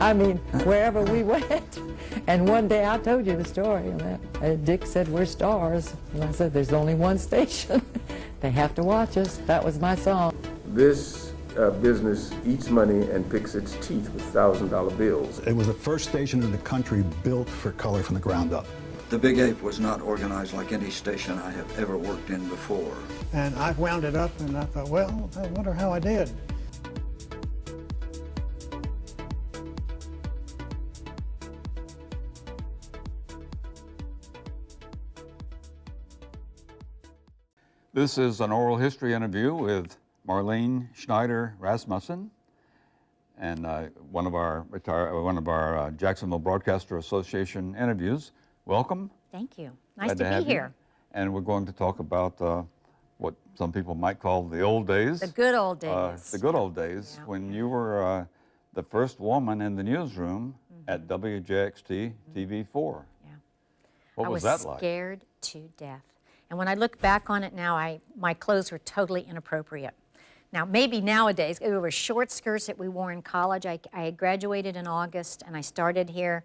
I mean, wherever we went. And one day I told you the story, and Dick said, "We're stars." And I said, "There's only one station. They have to watch us." That was my song. This business eats money and picks its teeth with $1,000 bills. It was the first station in the country built for color from the ground up. The Big Ape was not organized like any station I have ever worked in before. And I wound it up and I thought, well, I wonder how I did. This is an oral history interview with Marlene Schneider Rasmussen, and one of our Jacksonville Broadcasters Association interviews. Welcome. Thank you. Nice to be here. And we're going to talk about what some people might call the old days. The good old days. The good old days, when you were the first woman in the newsroom at WJXT-TV 4. Yeah. What was that like? I was scared to death. And when I look back on it now, my clothes were totally inappropriate. Now, maybe nowadays, it were short skirts that we wore in college. I had graduated in August, and I started here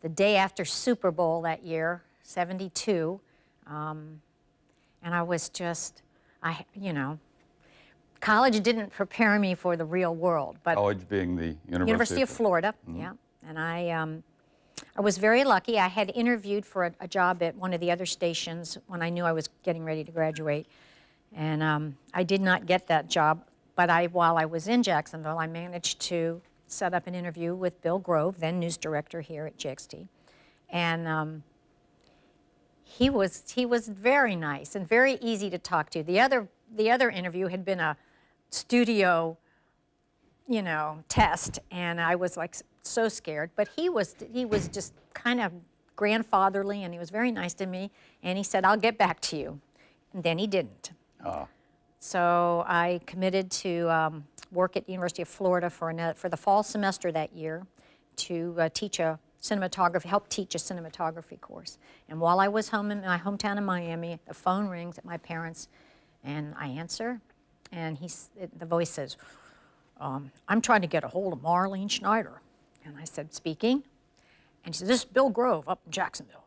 the day after Super Bowl that year, '72. And I was just, college didn't prepare me for the real world. But college being the University of Florida, yeah. And I was very lucky. I had interviewed for a job at one of the other stations when I knew I was getting ready to graduate. And I did not get that job, but while I was in Jacksonville, I managed to set up an interview with Bill Grove, then news director here at JXT. And he was very nice and very easy to talk to. The other interview had been a studio, test, and I was like so scared. But he was just kind of grandfatherly, and he was very nice to me. And he said, "I'll get back to you," and then he didn't. So I committed to work at the University of Florida for the fall semester that year to help teach a cinematography course. And while I was home in my hometown in Miami, the phone rings at my parents, and I answer, and the voice says, "I'm trying to get a hold of Marlene Schneider." And I said, "Speaking?" And he said, "This is Bill Grove up in Jacksonville."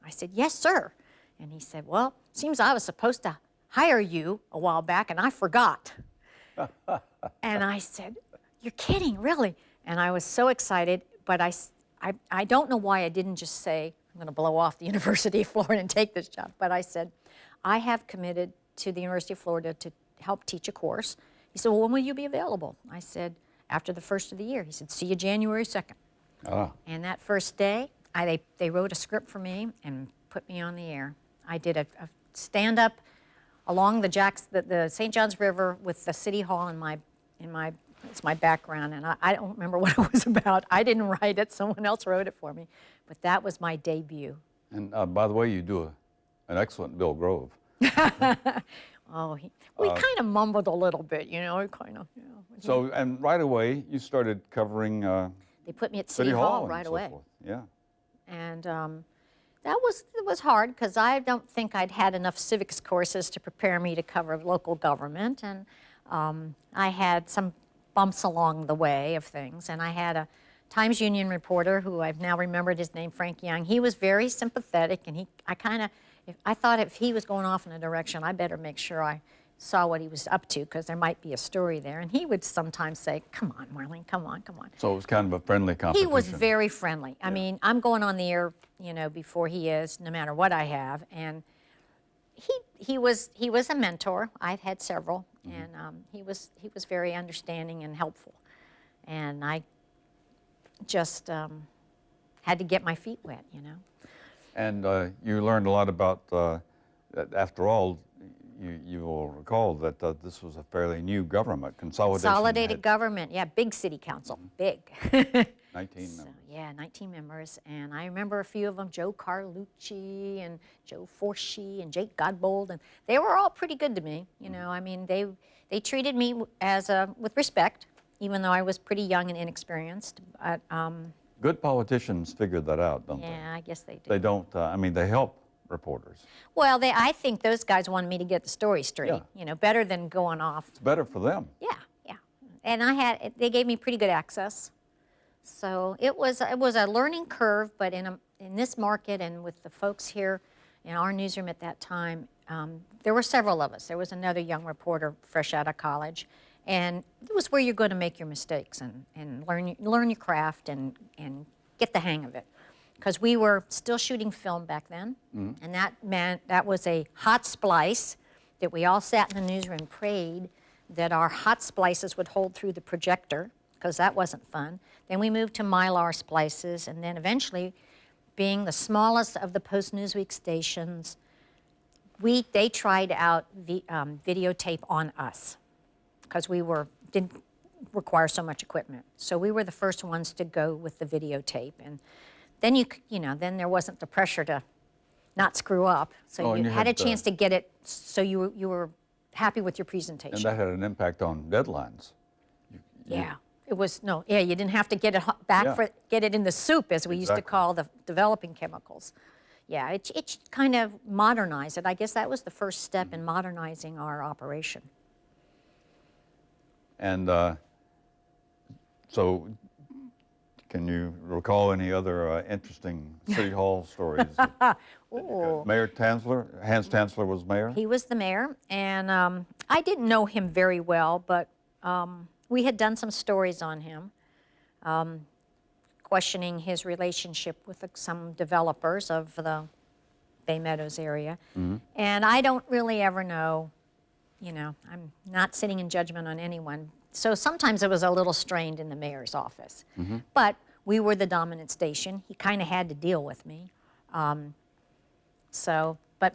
I said, "Yes, sir." And he said, "Well, seems I was supposed to hire you a while back, and I forgot." And I said, "You're kidding, really?" And I was so excited, but I don't know why I didn't just say, "I'm going to blow off the University of Florida and take this job." But I said, "I have committed to the University of Florida to help teach a course." He said, "Well, when will you be available?" I said, "After the first of the year." He said, "See you January 2nd. And that first day, they wrote a script for me and put me on the air. I did a stand-up along the St. Johns River with the City Hall it's my background, and I don't remember what it was about. I didn't write it, someone else wrote it for me. But that was my debut. And by the way, you do an excellent Bill Grove. Oh, we kind of mumbled a little bit, So, and right away, you started covering they put me at City Hall right away. Yeah. And it was hard because I don't think I'd had enough civics courses to prepare me to cover local government. And I had some bumps along the way of things. And I had a Times-Union reporter who I've now remembered his name, Frank Young. He was very sympathetic, and I thought if he was going off in a direction, I better make sure I saw what he was up to, because there might be a story there. And he would sometimes say, "Come on, Marlene, come on, come on." So it was kind of a friendly competition. He was very friendly. I mean, I'm going on the air, before he is, no matter what I have. And he was a mentor. I've had several, and he was very understanding and helpful. And I just had to get my feet wet, And you learned a lot about, after all, you will recall that this was a fairly new government. Consolidated government, yeah, big city council, big. 19 members. Yeah, 19 members. And I remember a few of them, Joe Carlucci and Joe Forshee and Jake Godbold, and they were all pretty good to me. I mean, they treated me with respect, even though I was pretty young and inexperienced. But, good politicians figure that out, don't they? Yeah, I guess they do. They don't, they help reporters. Well, I think those guys wanted me to get the story straight, better than going off. It's better for them. Yeah, yeah. And they gave me pretty good access So it was a learning curve, but in this market and with the folks here in our newsroom at that time, there were several of us. There was another young reporter fresh out of college, and it was where you're going to make your mistakes and learn your craft and get the hang of it. Because we were still shooting film back then, and that meant that was a hot splice that we all sat in the newsroom and prayed that our hot splices would hold through the projector, because that wasn't fun. Then we moved to Mylar splices, and then eventually, being the smallest of the post-Newsweek stations, they tried out videotape on us, because didn't require so much equipment. So we were the first ones to go with the videotape, and then then there wasn't the pressure to not screw up. So you had a chance to get it, so you were happy with your presentation. And that had an impact on deadlines. Yeah, it was, you didn't have to get it back get it in the soup, as we used to call the developing chemicals. Yeah, it kind of modernized it. I guess that was the first step in modernizing our operation. And so, can you recall any other interesting City Hall stories? Mayor Hans Tanzler was mayor? He was the mayor, and I didn't know him very well, but we had done some stories on him, questioning his relationship with some developers of the Bay Meadows area. And I don't really ever know, I'm not sitting in judgment on anyone. So sometimes it was a little strained in the mayor's office. But we were the dominant station. He kind of had to deal with me. But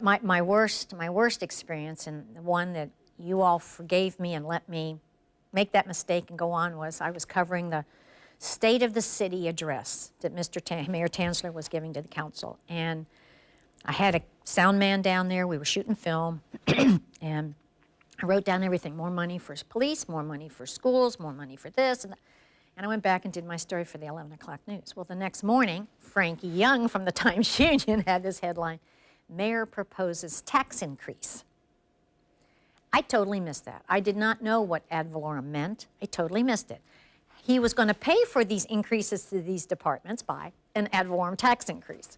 my worst experience, and the one that you all forgave me and let me make that mistake and go on, was I was covering the State of the City address that Mayor Tanzler was giving to the council. And I had a sound man down there. We were shooting film. And I wrote down everything: more money for police, more money for schools, more money for this. And I went back and did my story for the 11 o'clock news. Well, the next morning, Frankie Young from the Times-Union had this headline: Mayor proposes tax increase. I totally missed that. I did not know what ad valorem meant. I totally missed it. He was going to pay for these increases to these departments by an ad valorem tax increase.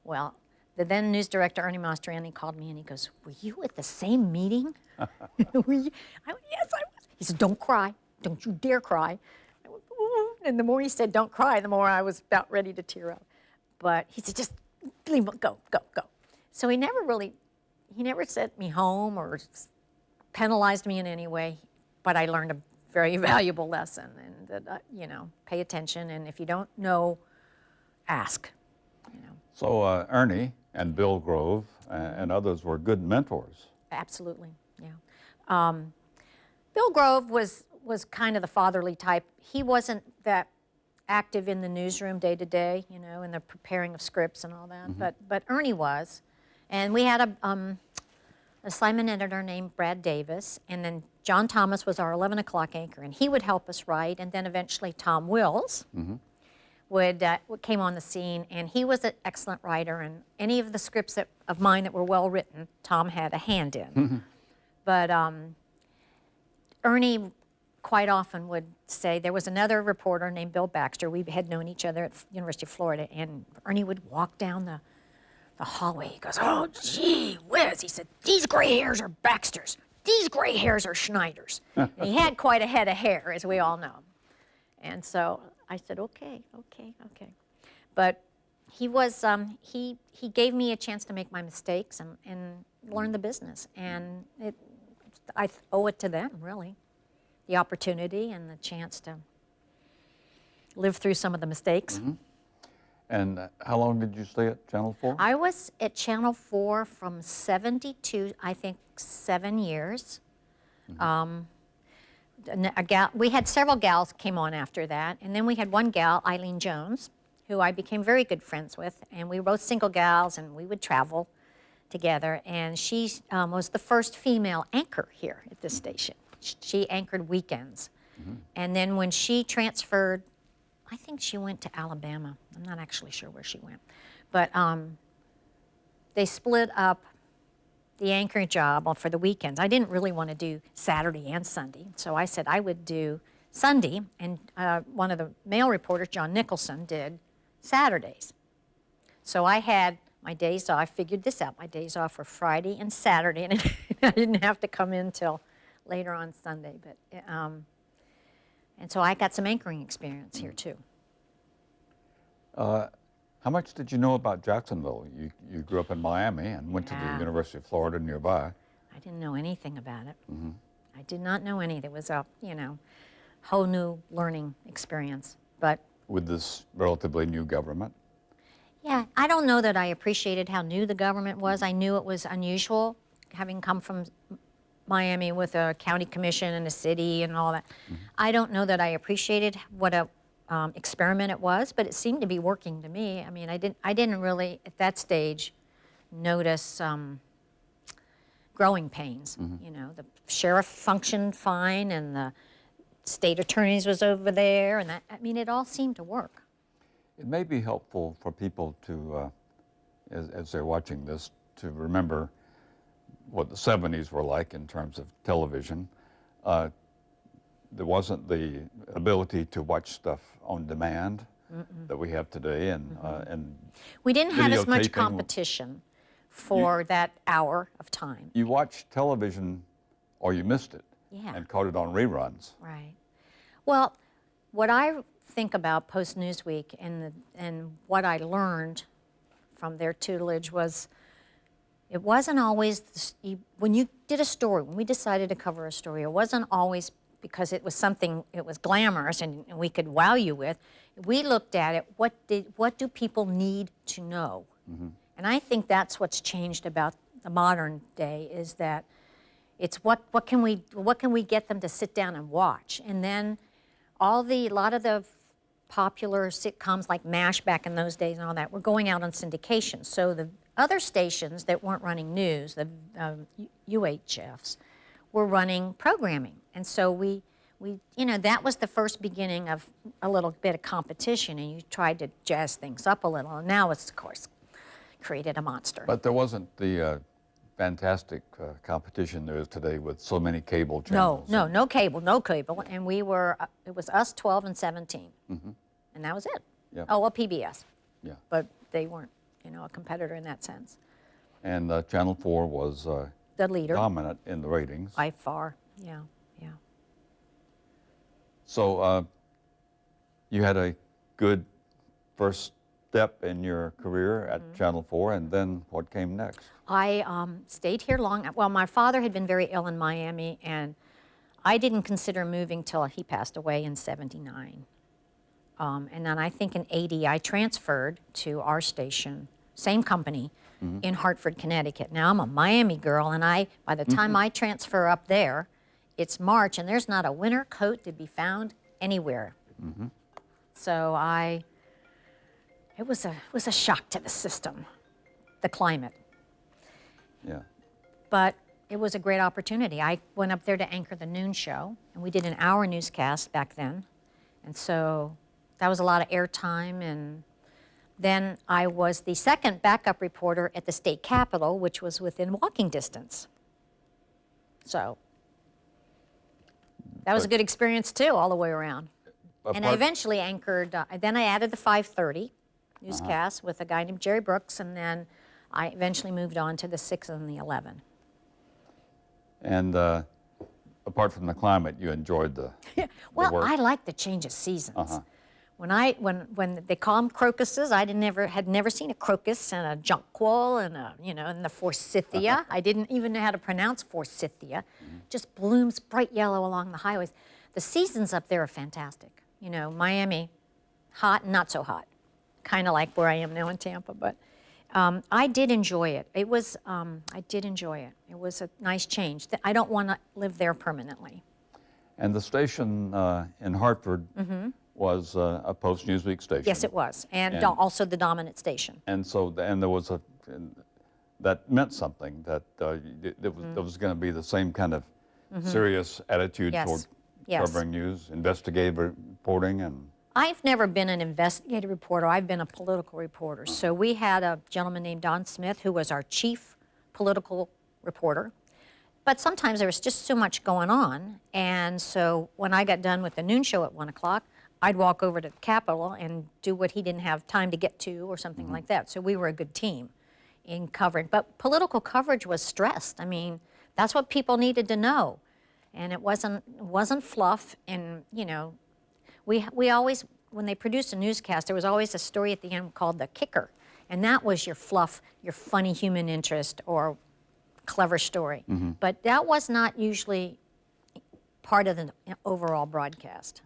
Well, the then news director, Ernie Mastriani, called me and he goes, "Were you at the same meeting?" Were you? Yes, I was. He said, "Don't cry. Don't you dare cry." I went, "Ooh." And the more he said, "Don't cry," the more I was about ready to tear up. But he said, "Just leave, go, go, go." So he never sent me home or penalized me in any way, but I learned a very valuable lesson, and that, pay attention, and if you don't know, ask. So Ernie and Bill Grove and others were good mentors. Absolutely, yeah. Bill Grove was kind of the fatherly type. He wasn't that active in the newsroom day to day, in the preparing of scripts and all that, but Ernie was. And we had a assignment editor named Brad Davis, and then John Thomas was our 11 o'clock anchor, and he would help us write, and then eventually Tom Wills came on the scene, and he was an excellent writer, and any of the scripts of mine that were well written, Tom had a hand in. But Ernie quite often would say, there was another reporter named Bill Baxter. We had known each other at the University of Florida, and Ernie would walk down the hallway. He goes, "Oh, gee whiz." He said, "These gray hairs are Baxter's. These gray hairs are Schneiders." And he had quite a head of hair, as we all know. And so I said, okay. But he was, he gave me a chance to make my mistakes and learn the business. And I owe it to them, really, the opportunity and the chance to live through some of the mistakes. And how long did you stay at Channel 4? I was at Channel 4 from 72, I think, 7 years. We had several gals came on after that, and then we had one gal, Eileen Jones, who I became very good friends with, and we were both single gals, and we would travel together, and she was the first female anchor here at this station. She anchored weekends. And then when she transferred, I think she went to Alabama. I'm not actually sure where she went. But they split up the anchoring job for the weekends. I didn't really want to do Saturday and Sunday, so I said I would do Sunday, and one of the male reporters, John Nicholson, did Saturdays. So I had my days off. I figured this out. My days off were Friday and Saturday, and I didn't have to come in till later on Sunday. But and so I got some anchoring experience here too. How much did you know about Jacksonville? You grew up in Miami and went to the Yeah. University of Florida nearby. I didn't know anything about it. I did not know anything. It was a, whole new learning experience. But With this relatively new government. yeah, I don't know that I appreciated how new the government was. I knew it was unusual, having come from Miami with a county commission and a city and all that. I don't know that I appreciated what a experiment it was, but it seemed to be working to me. I mean, I didn't really at that stage notice growing pains. The sheriff functioned fine, and the state attorneys was over there, and it all seemed to work. It may be helpful for people to, as they're watching this, to remember what the 70s were like in terms of television. There wasn't the ability to watch stuff on demand that we have today, and We didn't have as much videotaping. competition for that hour of time. You watched television or you missed it Yeah. and caught it on reruns. Right. Well, what I think about post-Newsweek and what I learned from their tutelage was it wasn't always, when you did a story, when we decided to cover a story, it wasn't always because it was something, it was glamorous and we could wow you with. We looked at it, what do people need to know? And I think that's what's changed about the modern day, is that it's what can we get them to sit down and watch? And then a lot of the popular sitcoms like MASH back in those days and all that were going out on syndication. So the other stations that weren't running news, the UHFs, were running programming. And so we that was the first beginning of a little bit of competition, and you tried to jazz things up a little. And now it's, of course, created a monster. But there wasn't the fantastic competition there is today with so many cable channels. No cable. And we were, it was us, 12 and 17. And that was it. Yep. Oh, well, PBS. Yeah. But they weren't, a competitor in that sense. And Channel 4 was The leader. dominant in the ratings. By far, yeah. So you had a good first step in your career at Channel 4, and then what came next? I stayed here long. Well, my father had been very ill in Miami, and I didn't consider moving till he passed away in '79. And then I think in '80, I transferred to our station, same company, in Hartford, Connecticut. Now, I'm a Miami girl, and by the time I transfer up there, it's March, and there's not a winter coat to be found anywhere. So it was a shock to the system, the climate. Yeah. But it was a great opportunity. I went up there to anchor the noon show, and we did an hour newscast back then. And so that was a lot of airtime. And then I was the second backup reporter at the state capitol, which was within walking distance. So that was a good experience too, all the way around. And I eventually anchored, then I added the 5:30 newscast with a guy named Jerry Brooks, and then I eventually moved on to the 6 and the 11. And apart from the climate, you enjoyed the Well, work. I like the change of seasons. When they call them crocuses, I had never seen a crocus and a jonquil and and the forsythia. I didn't even know how to pronounce forsythia. Just blooms bright yellow along the highways. The seasons up there are fantastic. Miami, hot and not so hot, kind of like where I am now in Tampa. But I did enjoy it. I did enjoy it. It was a nice change. I don't want to live there permanently. And the station in Hartford was a post-Newsweek station. Yes, it was, and also the dominant station. And so, and there was that meant something, that there was going to be the same kind of serious attitude Yes. toward Yes. covering news, investigative reporting, and I've never been an investigative reporter. I've been a political reporter. So we had a gentleman named Don Smith, who was our chief political reporter. But sometimes there was just so much going on, and so when I got done with the noon show at 1 o'clock, I'd walk over to the Capitol and do what he didn't have time to get to or something like that. So we were a good team in covering. But political coverage was stressed. I mean, that's what people needed to know. And it wasn't fluff. And, you know, we always, when they produced a newscast, there was always a story at the end called the kicker. And that was your fluff, your funny human interest or clever story. But that was not usually part of the overall broadcast.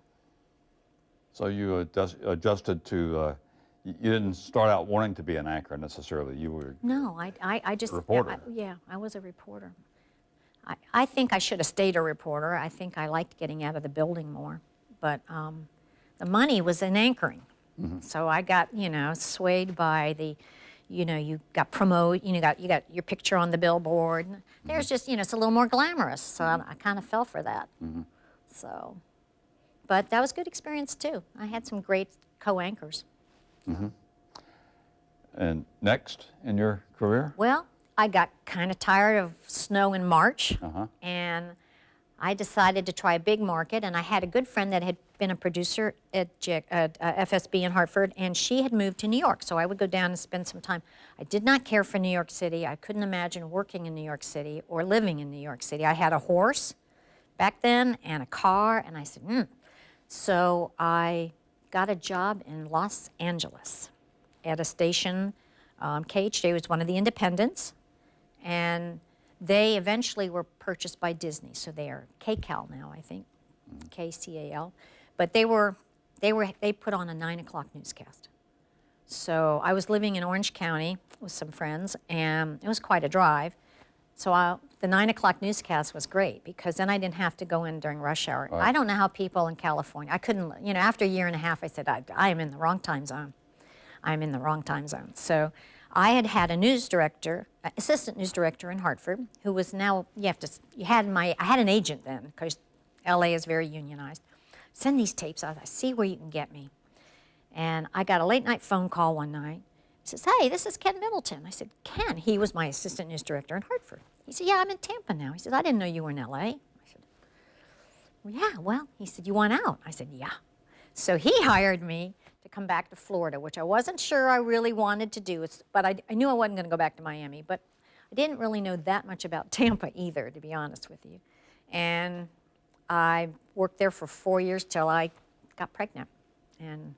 So you adjusted to, you didn't start out wanting to be an anchor necessarily. You were No, I just, a reporter. Yeah, I was a reporter. I think I should have stayed a reporter. I think I liked getting out of the building more. But the money was in anchoring. So I got, you know, swayed by the, you know, you got promoted, you got your picture on the billboard. There's just, you know, it's a little more glamorous. So I kind of fell for that. So, but that was a good experience too. I had some great co-anchors. And next in your career? Well, I got kind of tired of snow in March, and I decided to try a big market, and I had a good friend that had been a producer at FSB in Hartford, and she had moved to New York, so I would go down and spend some time. I did not care for New York City. I couldn't imagine working in New York City or living in New York City. I had a horse back then and a car, and I said, So I got a job in Los Angeles at a station. KHJ was one of the independents, and they eventually were purchased by Disney, so they are KCAL now, I think, KCAL. But they put on a 9 o'clock newscast. So I was living in Orange County with some friends, and it was quite a drive. So the 9 o'clock newscast was great because then I didn't have to go in during rush hour. Right. I don't know how people in California, I couldn't, you know, after a year and a half, I said, I am in the wrong time zone. I'm in the wrong time zone. So I had a news director, assistant news director in Hartford, who was now, I had an agent then, because LA is very unionized. Send these tapes out, see where you can get me. And I got a late night phone call one night. He says, hey, this is Ken Middleton. I said, Ken? He was my assistant news director in Hartford. He said, yeah, I'm in Tampa now. He said, I didn't know you were in LA. I said, well, yeah, well, he said, you want out? I said, yeah. So he hired me to come back to Florida, which I wasn't sure I really wanted to do, but I knew I wasn't going to go back to Miami, but I didn't really know that much about Tampa either, to be honest with you. And I worked there for 4 years till I got pregnant and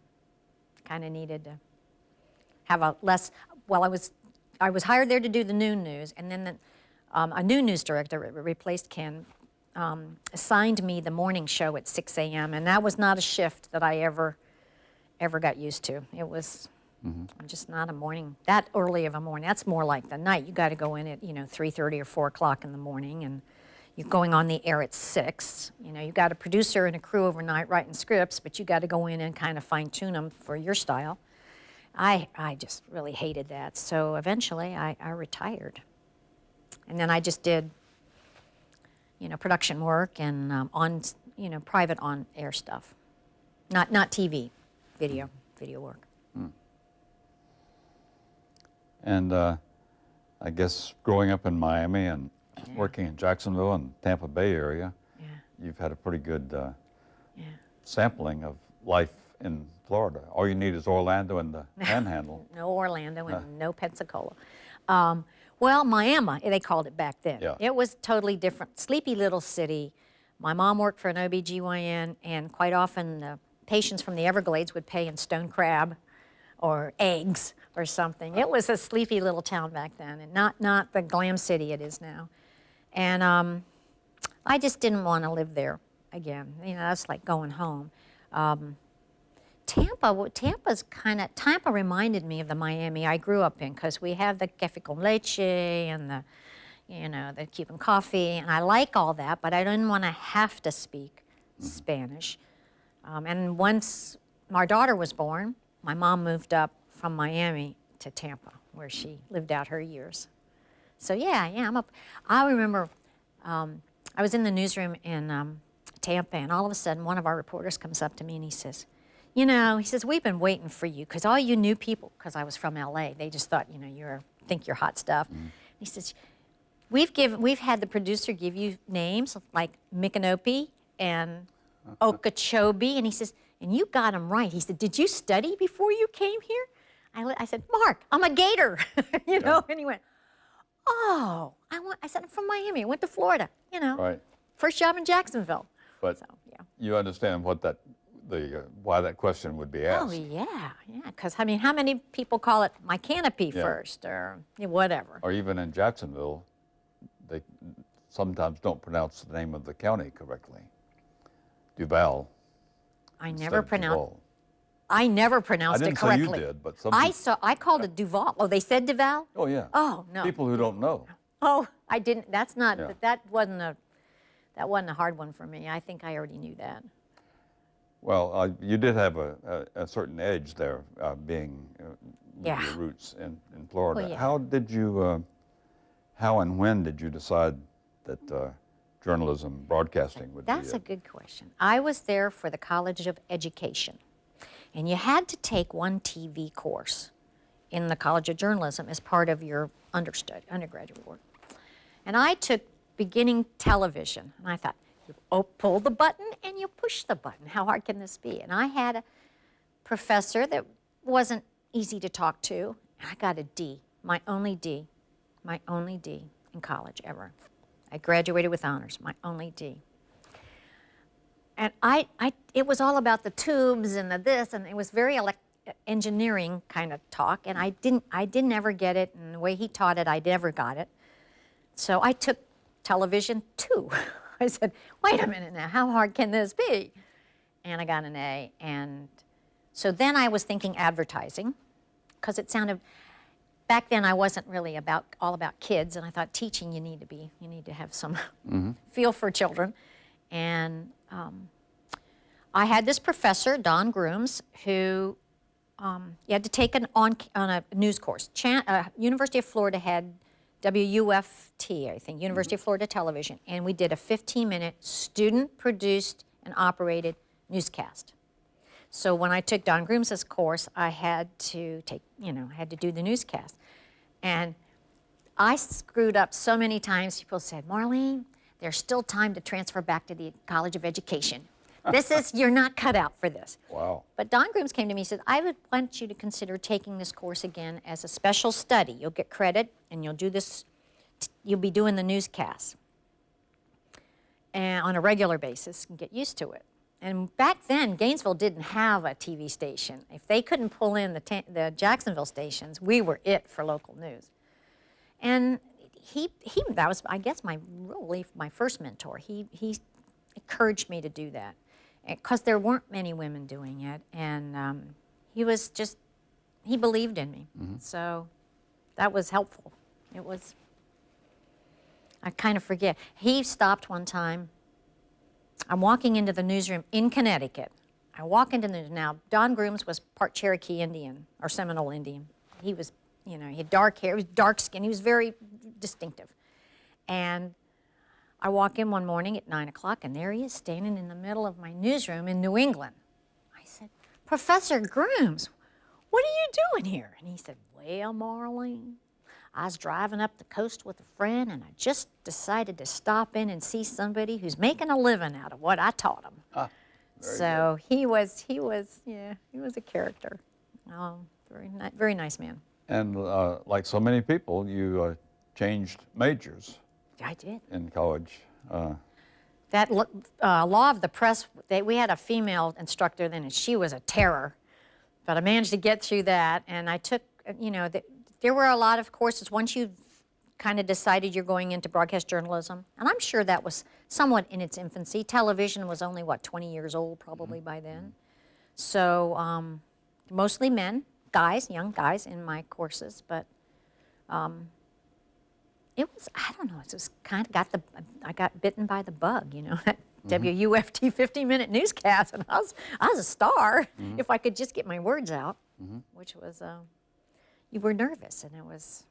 kind of needed to have a less, well, I was hired there to do the noon news, and then a new news director replaced Ken, assigned me the morning show at 6 a.m., and that was not a shift that I ever got used to. It was just not a morning, that early of a morning. That's more like the night. You got to go in at, 3:30 or 4 o'clock in the morning, and you're going on the air at 6. You got a producer and a crew overnight writing scripts, but you got to go in and kind of fine-tune them for your style. I just really hated that. So eventually I retired. And then I just did, production work and private on-air stuff. Not TV, video work. And I guess growing up in Miami and working in Jacksonville and Tampa Bay area, you've had a pretty good sampling of life in Florida. All you need is Orlando and the Panhandle. No Orlando and no Pensacola. Well, Miami, they called it back then. Yeah. It was totally different. Sleepy little city. My mom worked for an OBGYN, and quite often the patients from the Everglades would pay in stone crab or eggs or something. It was a sleepy little town back then, and not the glam city it is now. And I just didn't want to live there again. That's like going home. Tampa reminded me of the Miami I grew up in, because we have the cafe con leche and the, the Cuban coffee, and I like all that, but I didn't want to have to speak Spanish. And once my daughter was born, my mom moved up from Miami to Tampa, where she lived out her years. So I remember I was in the newsroom in Tampa, and all of a sudden one of our reporters comes up to me and he says, we've been waiting for you, because all you new people, because I was from LA, they just thought, think you're hot stuff. He says, We've had the producer give you names like Micanopy and Okeechobee, and he says, and you got them right. He said, did you study before you came here? I said, Mark, I'm a Gator, you know, and he went, oh, I said, I'm from Miami. I went to Florida, you know. Right. First job in Jacksonville. But So, yeah. you understand what that, why that question would be asked. Oh, yeah, because, I mean, how many people call it my canopy first or whatever? Or even in Jacksonville, they sometimes don't pronounce the name of the county correctly. Duval. I instead never of pronounced Duval. I never pronounced it correctly. I didn't say you did, but some people, I called it Duval. Oh, they said Duval? oh yeah. Oh, no. People who don't know. Oh, I didn't. That's not. Yeah. That wasn't a hard one for me. I think I already knew that. Well, you did have a certain edge there, being with Yeah. your roots in Florida. Oh, yeah. How did you, how and when did you decide that journalism, broadcasting would That's be a good question. I was there for the College of Education, and you had to take one TV course in the College of Journalism as part of your undergraduate work. And I took beginning television, and I thought, you pull the button and you push the button. How hard can this be? And I had a professor that wasn't easy to talk to, and I got a D, my only D in college ever. I graduated with honors, my only D. And it was all about the tubes and the this, and it was very engineering kind of talk, and I didn't ever get it, and the way he taught it, I never got it. So I took television 2. I said, wait a minute now, how hard can this be? And I got an A, and so then I was thinking advertising, because it sounded, back then I wasn't really all about kids, and I thought teaching you need to have some feel for children. And I had this professor, Don Grooms, who you had to take on a news course. University of Florida had WUFT, I think, University of Florida Television, and we did a 15-minute student-produced and operated newscast. So when I took Don Grooms' course, I had to do the newscast. And I screwed up so many times, people said, Marlene, there's still time to transfer back to the College of Education. You're not cut out for this. Wow. But Don Grooms came to me and said, I would want you to consider taking this course again as a special study. You'll get credit, and you'll do this, you'll be doing the newscast and on a regular basis and get used to it. And back then, Gainesville didn't have a TV station. If they couldn't pull in the Jacksonville stations, we were it for local news. And that was, I guess, my first mentor. He encouraged me to do that, because there weren't many women doing it, and he believed in me. So that was helpful. I kind of forget. He stopped one time. I'm walking into the newsroom in Connecticut. I walk into the news. Now, Don Grooms was part Cherokee Indian, or Seminole Indian. He was, he had dark hair, he was dark skin, he was very distinctive. And I walk in one morning at 9 o'clock, and there he is standing in the middle of my newsroom in New England. I said, Professor Grooms, what are you doing here? And he said, well, Marlene, I was driving up the coast with a friend, and I just decided to stop in and see somebody who's making a living out of what I taught him. So he was a character. Very nice man. And like so many people, you changed majors. I did. In college. That law of the press, we had a female instructor then, and she was a terror. But I managed to get through that, and I took, there were a lot of courses once you've kind of decided you're going into broadcast journalism, and I'm sure that was somewhat in its infancy. Television was only, 20 years old probably by then. So mostly men, young guys in my courses, but it was, I don't know, it was kind of I got bitten by the bug, that WUFT 15-minute newscast, and I was a star if I could just get my words out, which was, you were nervous, and it was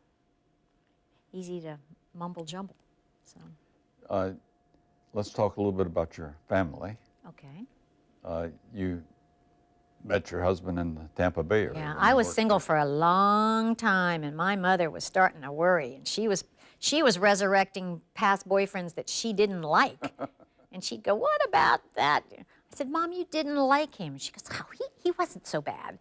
easy to mumble jumble. So. Let's talk a little bit about your family. Okay. You met your husband in the Tampa Bay area. Yeah, I was single for a long time, and my mother was starting to worry, and she was she was resurrecting past boyfriends that she didn't like. And she'd go, what about that? I said, Mom, you didn't like him. She goes, oh, he wasn't so bad.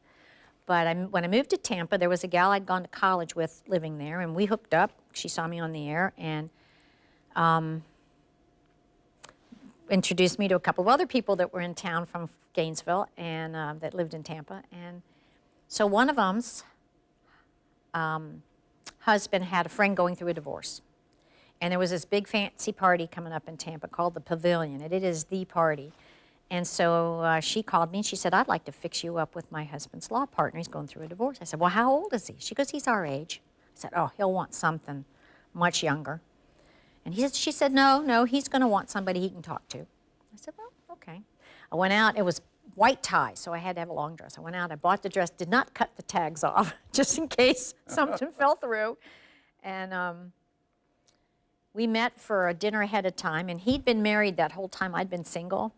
But when I moved to Tampa, there was a gal I'd gone to college with living there, and we hooked up. She saw me on the air and introduced me to a couple of other people that were in town from Gainesville and that lived in Tampa. And so one of them's husband had a friend going through a divorce. And there was this big fancy party coming up in Tampa called the Pavilion, and it is the party. And so she called me and she said, I'd like to fix you up with my husband's law partner. He's going through a divorce. I said, well, how old is he? She goes, he's our age. I said, oh, he'll want something much younger. And she said, no, he's going to want somebody he can talk to. I said, well, okay. I went out. It was white tie, so I had to have a long dress. I went out. I bought the dress, did not cut the tags off, just in case something fell through. And we met for a dinner ahead of time, and he'd been married that whole time. I'd been single.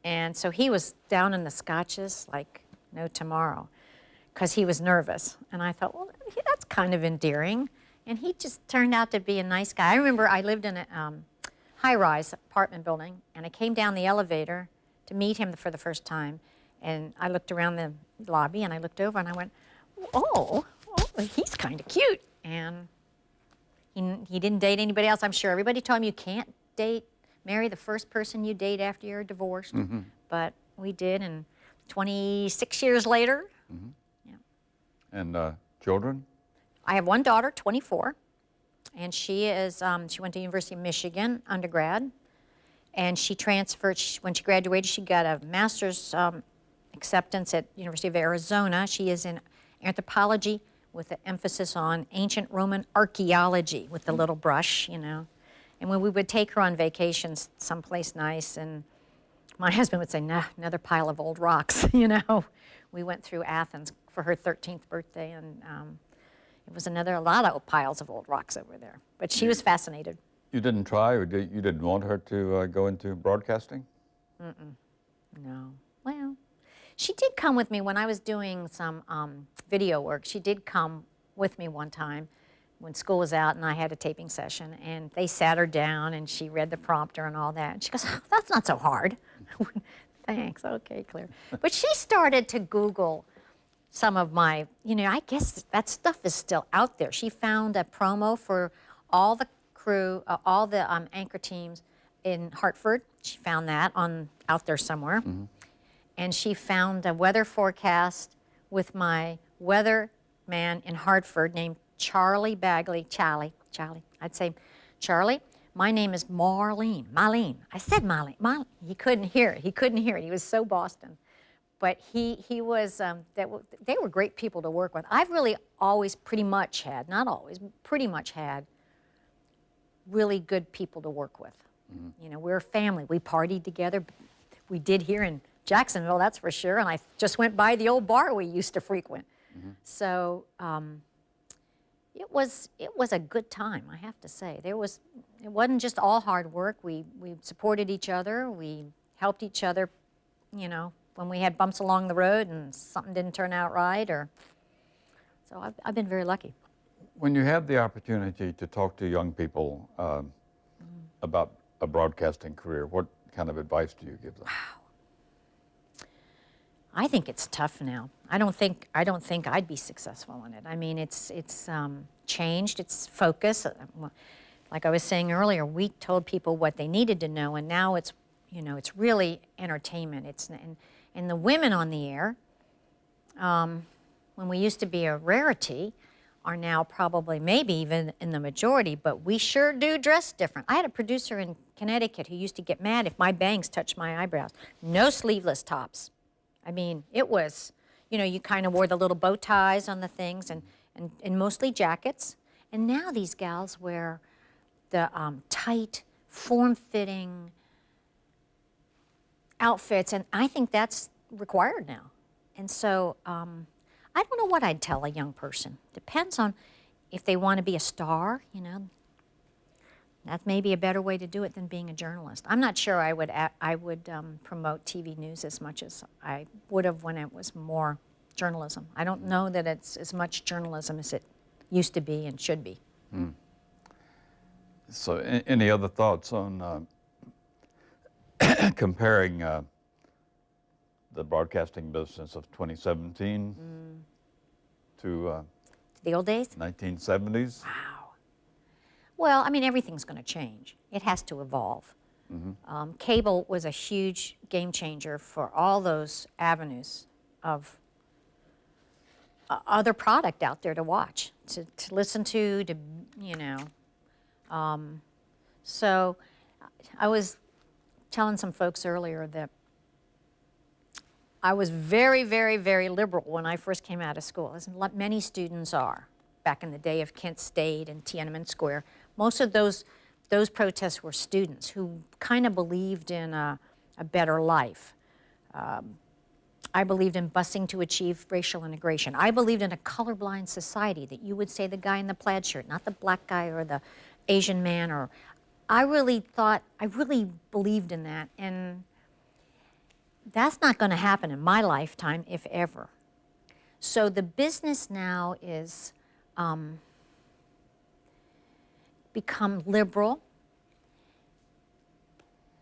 And so he was down in the scotches like no tomorrow because he was nervous. And I thought, well, that's kind of endearing. And he just turned out to be a nice guy. I remember I lived in a high-rise apartment building, and I came down the elevator to meet him for the first time. And I looked around the lobby, and I looked over, and I went, oh he's kind of cute. And he didn't date anybody else. I'm sure everybody told him you can't marry the first person you date after you're divorced. Mm-hmm. But we did, and 26 years later. Mm-hmm. Yeah. And children? I have one daughter, 24, and she went to University of Michigan undergrad, and she transferred. When she graduated, she got a master's acceptance at University of Arizona. She is in anthropology with an emphasis on ancient Roman archaeology with the little brush, you know. And when we would take her on vacations someplace nice, and my husband would say, nah, another pile of old rocks, you know. We went through Athens for her 13th birthday, and it was a lot of piles of old rocks over there. But she was fascinated. You didn't try, or you didn't want her to go into broadcasting? No. Well, she did come with me when I was doing some video work. She did come with me one time when school was out and I had a taping session, and they sat her down and she read the prompter and all that. And she goes, oh, that's not so hard. Thanks, okay, Claire. But she started to Google some of my, I guess that stuff is still out there. She found a promo for all the crew, all the anchor teams in Hartford. She found that out there somewhere. Mm-hmm. And she found a weather forecast with my weatherman in Hartford named Charlie Bagley. Charlie. I'd say, Charlie, my name is Marlene. I said Marlene. He couldn't hear it. He was so Boston. But he was, they were great people to work with. I've really always pretty much had really good people to work with. Mm-hmm. We're a family. We partied together. We did here in Jacksonville, that's for sure. And I just went by the old bar we used to frequent. Mm-hmm. So it was a good time, I have to say. It wasn't just all hard work. We supported each other. We helped each other, when we had bumps along the road and something didn't turn out right. So I've been very lucky. When you have the opportunity to talk to young people about a broadcasting career, what kind of advice do you give them? Wow. I think it's tough now. I don't think I'd be successful in it. I mean, it's changed. It's focus. Like I was saying earlier, we told people what they needed to know, and now it's really entertainment. And the women on the air, when we used to be a rarity, are now probably maybe even in the majority, but we sure do dress different. I had a producer in Connecticut who used to get mad if my bangs touched my eyebrows. No sleeveless tops. I mean, it was, you kind of wore the little bow ties on the things and mostly jackets. And now these gals wear the tight, form-fitting outfits, and I think that's required now. And so I don't know what I'd tell a young person. Depends on if they want to be a star, That's maybe a better way to do it than being a journalist. I'm not sure I would promote TV news as much as I would have when it was more journalism. I don't know that it's as much journalism as it used to be and should be. So any other thoughts on comparing the broadcasting business of 2017 to The old days? 1970s? Wow. Well, I mean, everything's going to change. It has to evolve. Cable was a huge game changer for all those avenues of other product out there to watch, to listen to, you know. So I was telling some folks earlier that I was very, very, very liberal when I first came out of school, as many students are. Back in the day of Kent State and Tiananmen Square, most of those protests were students who kind of believed in a better life. I believed in busing to achieve racial integration. I believed in a colorblind society, that you would say the guy in the plaid shirt, not the black guy or the Asian man. Or I really believed in that, and that's not going to happen in my lifetime, if ever. So the business now is become liberal.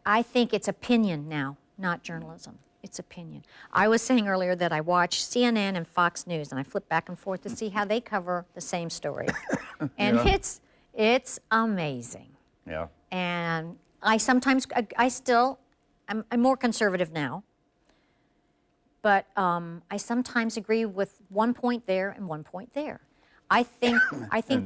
I think it's opinion now, not journalism. It's opinion. I was saying earlier that I watch CNN and Fox News, and I flip back and forth to see how they cover the same story. And Yeah. it's amazing. Yeah. And I'm more conservative now, but I sometimes agree with one point there and one point there. I think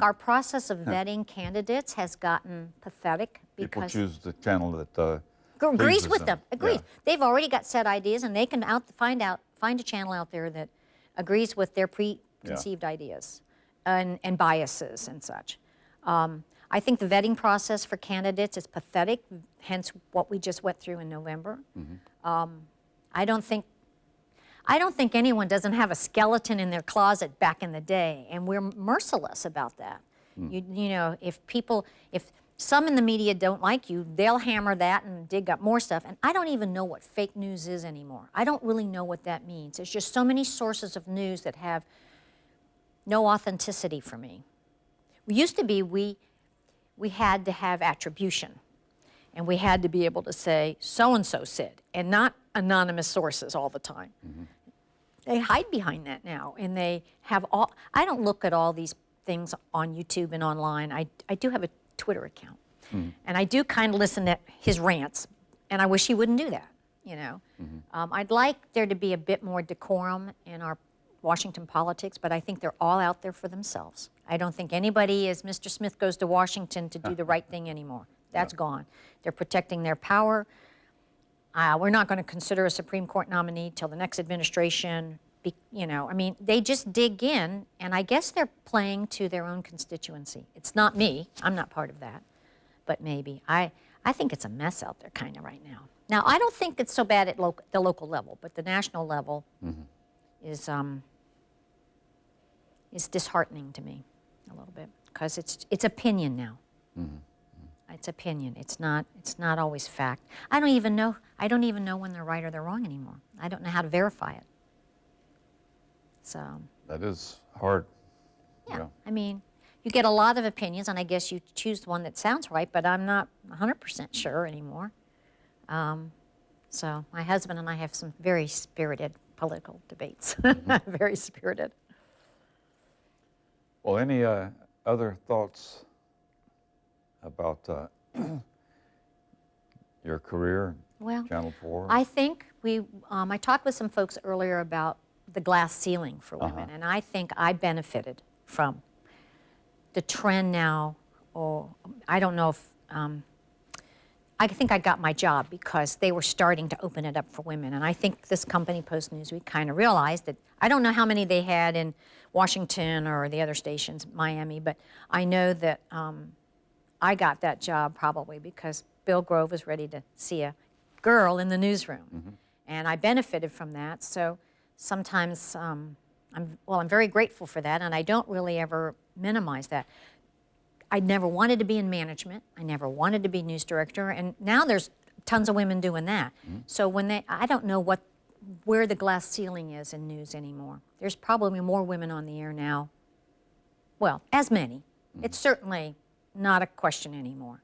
our process of vetting candidates has gotten pathetic People because choose the channel that agrees pleases with them. Agrees. Yeah. They've already got set ideas, and they can find a channel out there that agrees with their preconceived ideas and biases and such. I think the vetting process for candidates is pathetic, hence what we just went through in November. I don't think anyone doesn't have a skeleton in their closet back in the day, and we're merciless about that. You know, if some in the media don't like you, they'll hammer that and dig up more stuff. And I don't even know what fake news is anymore. I don't really know what that means. There's just so many sources of news that have no authenticity for me. We used to be, we had to have attribution, and we had to be able to say, so-and-so said, and not anonymous sources all the time. They hide behind that now, and they have all, I don't look at all these things on YouTube and online. I do have a Twitter account, and I do kind of listen to his rants, and I wish he wouldn't do that, you know. I'd like there to be a bit more decorum in our Washington politics, but I think they're all out there for themselves. I don't think anybody, as Mr. Smith goes to Washington, to do the right thing anymore. That's gone. They're protecting their power. We're not going to consider a Supreme Court nominee till the next administration. You know, I mean, they just dig in, and I guess they're playing to their own constituency. It's not me. I'm not part of that, but maybe. I think it's a mess out there kind of right now. Now, I don't think it's so bad at the local level, but the national level is disheartening to me a little bit, because it's opinion now. It's opinion. It's not always fact. I don't even know when they're right or they're wrong anymore. I don't know how to verify it. So that is hard. yeah. I mean, you get a lot of opinions, and I guess you choose one that sounds right, but I'm not 100% sure anymore. So my husband and I have some very spirited political debates. Very spirited. Well, any other thoughts about your career, Well, Channel 4? I think I talked with some folks earlier about the glass ceiling for women, and I think I benefited from the trend now. Or I don't know if I think I got my job because they were starting to open it up for women, and I think this company, Post Newsweek, kind of realized that. I don't know how many they had in Washington or the other stations, Miami, but I know that I got that job probably because Bill Grove was ready to see a girl in the newsroom, and I benefited from that. So sometimes I'm very grateful for that, and I don't really ever minimize that. I never wanted to be in management. I never wanted to be news director, and now there's tons of women doing that. So I don't know where the glass ceiling is in news anymore. There's probably more women on the air now. Well, as many. It's certainly not a question anymore.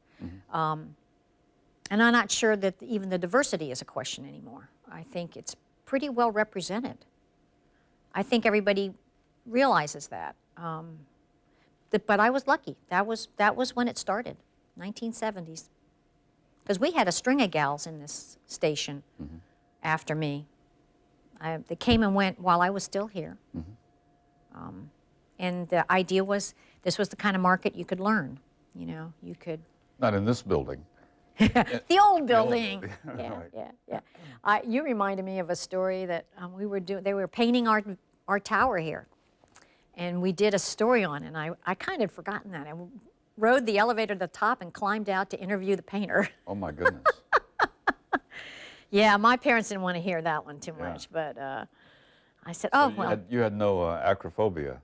And I'm not sure that even the diversity is a question anymore. I think it's pretty well represented. I think everybody realizes that. But I was lucky. That was when it started, 1970s. Because we had a string of gals in this station after me. They came and went while I was still here. And the idea was this was the kind of market you could learn. You know, you could. Not in this building. The old building. Yeah, Right. yeah. You reminded me of a story that we were doing. They were painting our tower here, and we did a story on it. And I kind of forgotten that. I rode the elevator to the top and climbed out to interview the painter. Oh my goodness. Yeah, my parents didn't want to hear that one too much, but I said, "Oh, well." You had no acrophobia,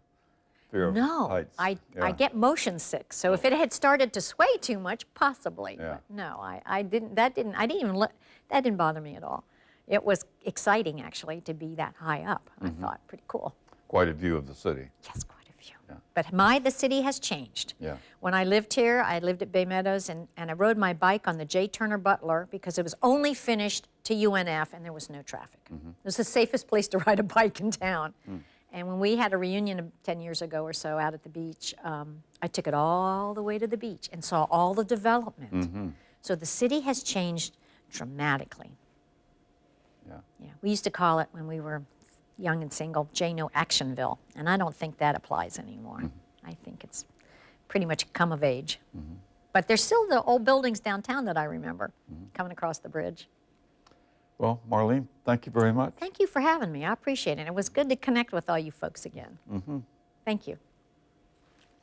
fear of No, heights. I get motion sick. So if it had started to sway too much, possibly. Yeah. But no, I didn't. That didn't bother me at all. It was exciting actually to be that high up. I thought pretty cool. Quite a view of the city. Yes, quite a few. Yeah. But the city has changed. Yeah. When I lived here, I lived at Bay Meadows, and I rode my bike on the J. Turner Butler because it was only finished to UNF and there was no traffic. It was the safest place to ride a bike in town. And when we had a reunion 10 years ago or so out at the beach, I took it all the way to the beach and saw all the development. So the city has changed dramatically. Yeah, we used to call it when we were young and single, J-No Actionville, and I don't think that applies anymore. I think it's pretty much come of age. But there's still the old buildings downtown that I remember coming across the bridge. Well, Marlene, thank you very much. Thank you for having me. I appreciate it. It was good to connect with all you folks again. Thank you.